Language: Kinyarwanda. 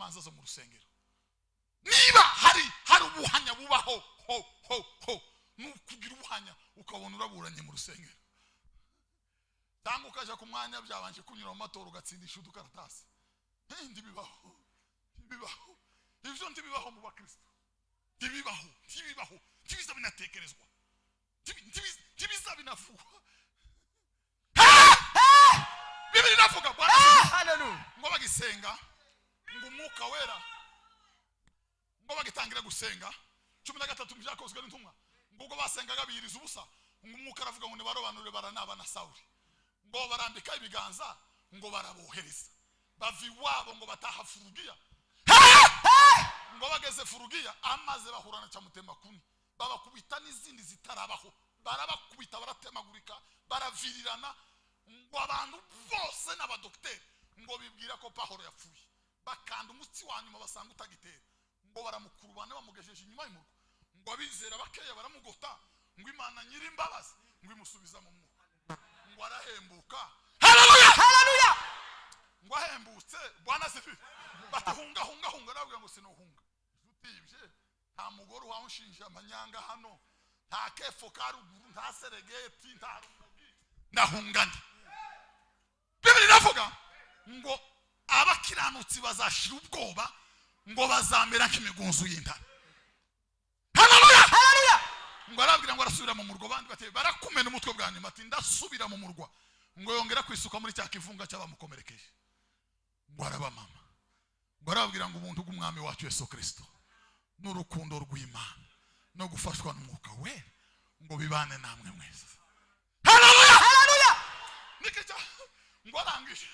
imanza zo mu rusengero. Niba hari ubuhanya bubaho ho nukugira ubuhanya ukabona uraburanye mu rusengero. Tangu kaja ku mwanya byabanje kunyura mu matora ugatsindisha udukaratasi. Ndibibaho. Ibyo ndibibaho mu bakristo. Ndibibaho. Tibiza binatekerezwa. Tibiza binavugwa. Bibiri navuga Bwana. Hallelujah. Ngo bagisenga ngo umwuka wera ngo bagitangira gusenga 13 byakozwe n'intumwa ngo ubwo basengaga biyiriza ubusa ngo umwuka aravuga ngo nibarobanure baranaba na Sawuli ngo barambika ibiganza ngo barabohereza bavi wabo ngo bataha Furugiya ngo bageze Furugiya amaze bahurana cya mutema kuni babakubita n'izindi zitarabaho barabakubita baratemagurika baravirirana ngo abantu bose n'abadokiteri ngo bibwira ko Pawulo yapfuye bakanda umutsi wanyuma basanga utagitera ngo baramukurubana bamugejeje inyuma y'umurwa ngo abizera bakeya baramugota ngo Imana nyiri imbabazi ngo imusubiza mu mwuka ngo arahembuka. Hallelujah. Ngo ahembutse Bwana sifi batahunga navuga ngo sinohunga utibye nta mugoro wamushinja amanyanga hano nta kefo karuguru nta seregeti nta ndahungana. Bibiri navuga ngo abakiranutsi bazashira ubwoba ngo bazamera nk'imigunzu y'intare. Hallelujah. Ngo arabwira ngo arasubira mu murwa bandi bate barakumena umutwe bwa nyuma ati ndasubira mu murwa ngo yongera kwisuka muri cya kivunga cy'abamukomerekeje ngo arabamama ngo arabwira ngo ubuntu bw'umwami wacu Yesu Kristo n'urukundo rw'Imana no gufashwa n'umwuka we ngo bibane namwe mwese. Hallelujah. Nikija ngo arangije